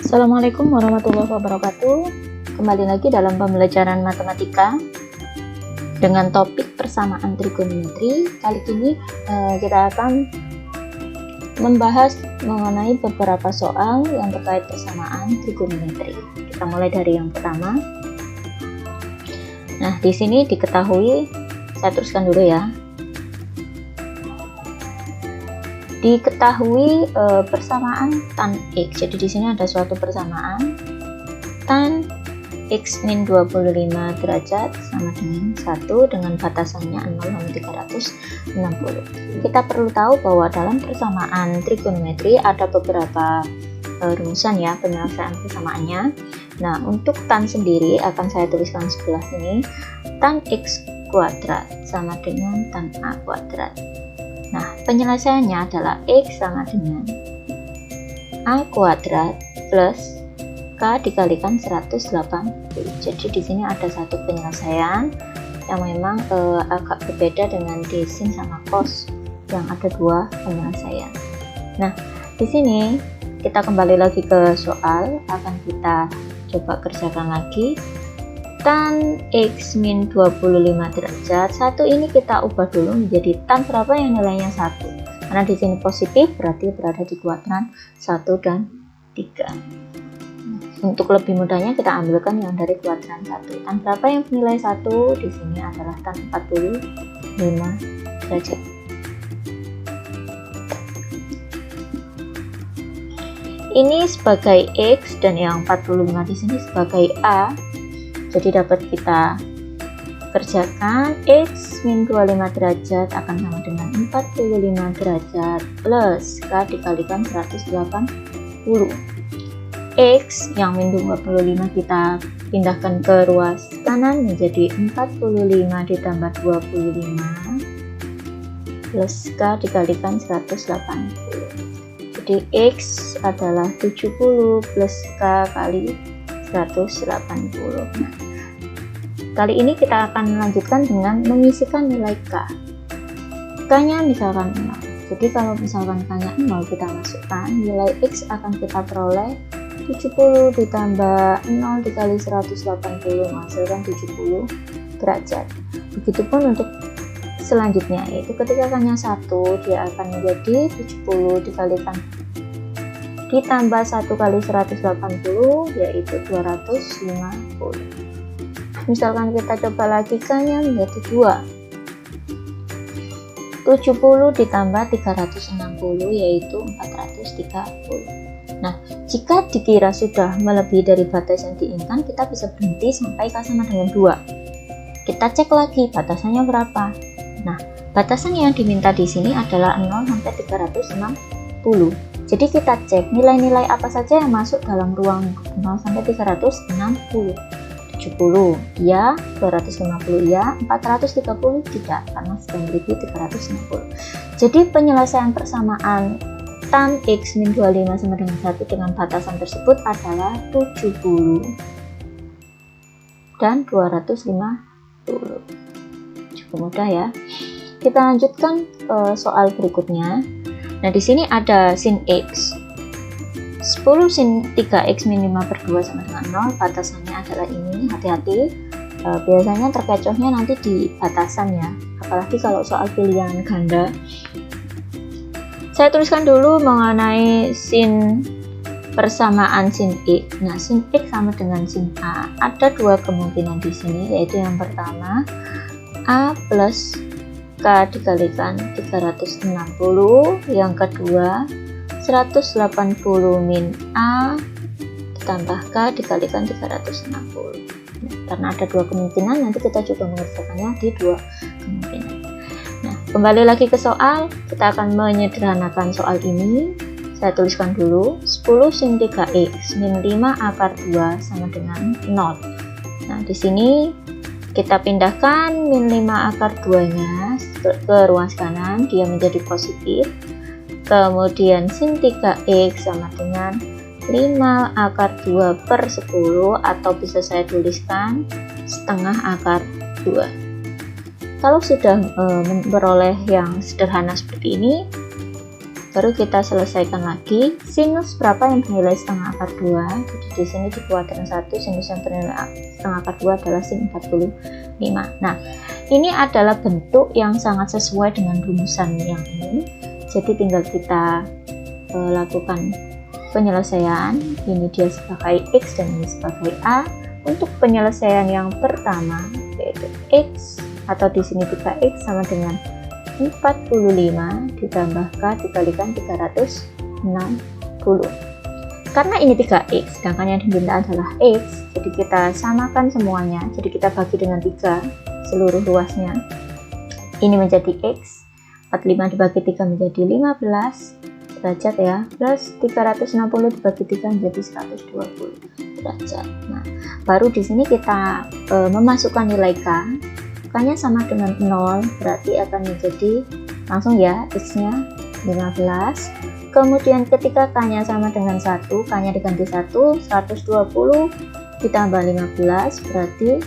Assalamualaikum warahmatullahi wabarakatuh. Kembali lagi dalam pembelajaran matematika dengan topik persamaan trigonometri. Kali ini kita akan membahas mengenai beberapa soal yang terkait persamaan trigonometri. Kita mulai dari yang pertama. Nah, di sini diketahui, saya teruskan dulu ya. Diketahui persamaan tan X. Jadi di sini ada suatu persamaan tan X min 25 derajat sama dengan 1 dengan batasannya 0 sampai 360. Kita perlu tahu bahwa dalam persamaan trigonometri ada beberapa rumusan ya, penyelesaian persamaannya. Nah, untuk tan sendiri akan saya tuliskan sebelah sini. Tan X kuadrat sama dengan tan A kuadrat. Nah, penyelesaiannya adalah X sama dengan A kuadrat plus K dikalikan 180. Jadi di sini ada satu penyelesaian yang memang agak berbeda dengan di sin sama cos yang ada dua penyelesaian. Nah, di sini kita kembali lagi ke soal, akan kita coba kerjakan lagi. Tan X min 25 derajat, satu ini kita ubah dulu menjadi tan berapa yang nilainya 1, karena di sini positif berarti berada di kuadran 1 dan 3. Untuk lebih mudahnya kita ambilkan yang dari kuadran 1. Tan berapa yang nilai 1 di sini adalah tan 45 derajat. Ini sebagai X dan yang 45 di sini sebagai A. Jadi dapat kita kerjakan X min 25 derajat akan sama dengan 45 derajat plus K dikalikan 180. X yang min 25 kita pindahkan ke ruas kanan menjadi 45 ditambah 25 plus K dikalikan 180. Jadi X adalah 70 plus K kali 180. Nah, kali ini kita akan melanjutkan dengan menyisihkan nilai K. K-nya misalkan 0. Jadi kalau misalkan K-nya 0 kita masukkan, nilai X akan kita peroleh 70 ditambah 0 dikali 180 menghasilkan 70 derajat. Begitupun untuk selanjutnya, yaitu ketika K-nya 1 dia akan menjadi 70 dikalikan ditambah 1 kali 180 yaitu 250. Misalkan kita coba lagi K-nya menjadi 2, 70 ditambah 360 yaitu 430. Nah, jika dikira sudah melebihi dari batas yang diinginkan, kita bisa berhenti sampai K sama dengan 2. Kita cek lagi batasannya berapa. Nah, batasan yang diminta di sini adalah 0 sampai 360. Jadi kita cek nilai-nilai apa saja yang masuk dalam ruang 0 sampai 360. 70 ya, 250 ya, 430 tidak karena sudah melebihi 360. Jadi penyelesaian persamaan tan X min 25 sama dengan 1 dengan batasan tersebut adalah 70 dan 250. Cukup mudah ya. Kita lanjutkan ke soal berikutnya. Nah, di sini ada sin X. 10 sin 3X min 5 per 2 sama dengan 0. Batasannya adalah ini. Hati-hati. Biasanya terkecohnya nanti di batasan ya. Apalagi kalau soal pilihan ganda. Saya tuliskan dulu mengenai sin persamaan sin X. Nah, sin X sama dengan sin A. Ada dua kemungkinan di sini, yaitu yang pertama A plus K dikalikan 360, yang kedua 180 min A ditambah K dikalikan 360. Nah, karena ada dua kemungkinan, nanti kita coba mengerjakannya di dua kemungkinan. Nah, kembali lagi ke soal, kita akan menyederhanakan soal ini. Saya tuliskan dulu 10 sin 3X min 5 akar 2 sama dengan 0. Nah, di sini kita pindahkan min 5 akar 2-nya ke ruas kanan, dia menjadi positif. Kemudian sin 3X sama dengan 5 akar 2 per 10, atau bisa saya tuliskan setengah akar 2. Kalau sudah memperoleh yang sederhana seperti ini, baru kita selesaikan lagi sinus berapa yang bernilai setengah akar 2. Jadi di sini di kuadran 1 sinus yang bernilai setengah akar 2 adalah sin 45. Nah, ini adalah bentuk yang sangat sesuai dengan rumusan yang ini. Jadi tinggal kita lakukan penyelesaian. Ini dia sebagai X dan ini sebagai A. Untuk penyelesaian yang pertama yaitu X atau di sini 3X sama dengan 45 ditambah K dikalikan 360. Karena ini 3X sedangkan yang diminta adalah X, jadi kita samakan semuanya. Jadi kita bagi dengan 3 seluruh luasnya. Ini menjadi X, 45 dibagi 3 menjadi 15 derajat ya, plus 360 dibagi 3 menjadi 120 derajat. Nah, baru di sini kita memasukkan nilai K. K-nya sama dengan 0, berarti akan menjadi langsung ya X-nya 15. Kemudian ketika K-nya sama dengan 1, K-nya diganti 1, 120 ditambah 15 berarti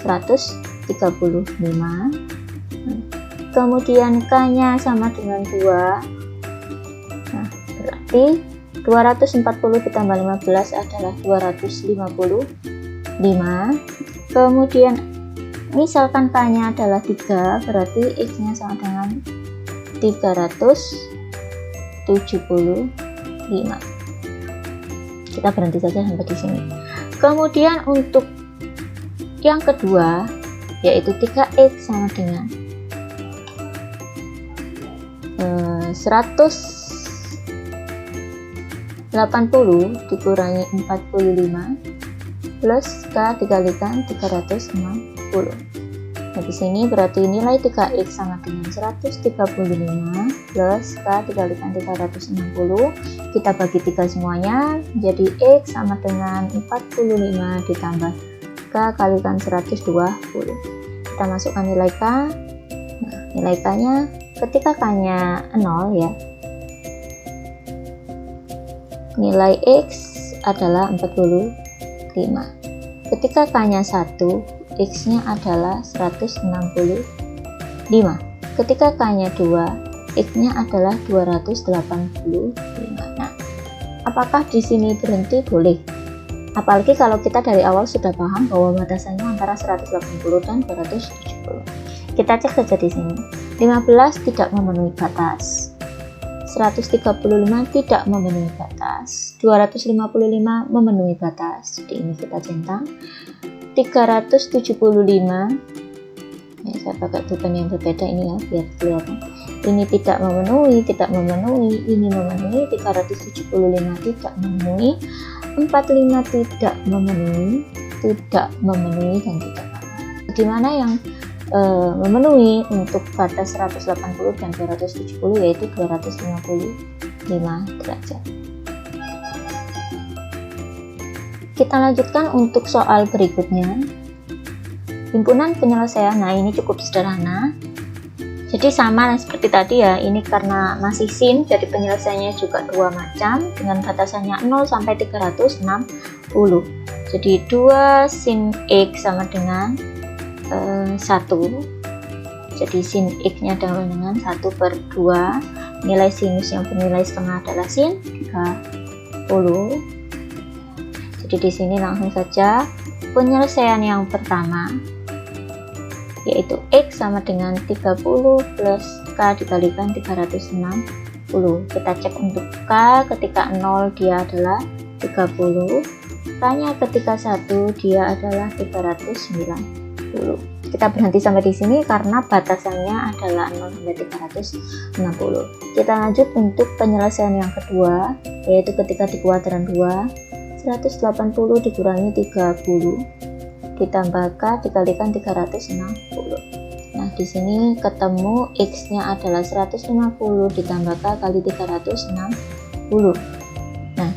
135. Kemudian K-nya sama dengan 2. Nah, berarti 240 ditambah 15 adalah 255. Kemudian misalkan K-nya adalah 3, berarti X-nya sama dengan 375. Kita berhenti saja sampai di sini. Kemudian untuk yang kedua yaitu 3X sama dengan 180 dikurangi 45 plus K dikalikan 360. Nah, di sini berarti nilai 3X sama dengan 135 plus K dikalikan 360. Kita bagi 3 semuanya, jadi X sama dengan 45 ditambah K kalikan 120. Kita masukkan nilai K. Nah, nilai K-nya ketika K-nya 0 ya, nilai X adalah 45. Ketika K-nya 1, X-nya adalah 165. Ketika K-nya 2, X-nya adalah 285. Nah, apakah di sini berhenti? Boleh. Apalagi kalau kita dari awal sudah paham bahwa batasannya antara 180 dan 270. Kita cek saja di sini. 15 tidak memenuhi batas. 135 tidak memenuhi batas, 255 memenuhi batas. Jadi ini kita centang. 375, ya, saya pakai tulisan yang berbeda ini ya biar kelihatan. Ini tidak memenuhi, ini memenuhi, 375 tidak memenuhi, 45 tidak memenuhi, dan tidak memenuhi. Di mana yang memenuhi untuk batas 180 dan 270 yaitu 255 derajat. Kita lanjutkan untuk soal berikutnya. Himpunan penyelesaian, nah ini cukup sederhana. Jadi sama seperti tadi ya, ini karena masih sin, jadi penyelesaiannya juga dua macam dengan batasannya 0 sampai 360. Jadi 2 sin X sama dengan 1. Jadi sin X nya adalah dengan 1/2. Nilai sinus yang bernilai setengah adalah sin 30. Jadi di sini langsung saja penyelesaian yang pertama yaitu X sama dengan 30 plus K dikalikan 360. Kita cek untuk K ketika 0 dia adalah 30, K nya ketika 1 dia adalah 390. Kita berhenti sampai di sini karena batasannya adalah 0 sampai 360. Kita lanjut untuk penyelesaian yang kedua yaitu ketika di kuadran 2, 180 dikurangi 30 ditambah K dikalikan 360. Nah, di sini ketemu X-nya adalah 150 ditambah K kali 360. Nah,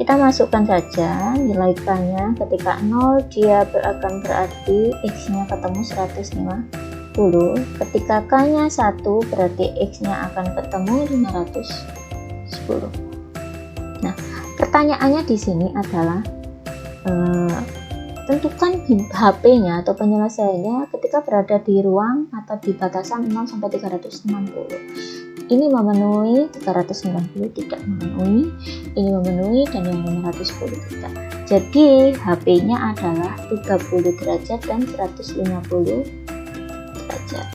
kita masukkan saja nilai K-nya ketika 0 dia akan berarti X-nya ketemu 150. Ketika K-nya 1 berarti X-nya akan ketemu 510. Nah, pertanyaannya di sini adalah tentukan HP-nya atau penyelesaiannya ketika berada di ruang atau di batasan 0 sampai 360. ini memenuhi, 390 tidak memenuhi, ini memenuhi, dan yang 510 tidak. Jadi HP-nya adalah 30 derajat dan 150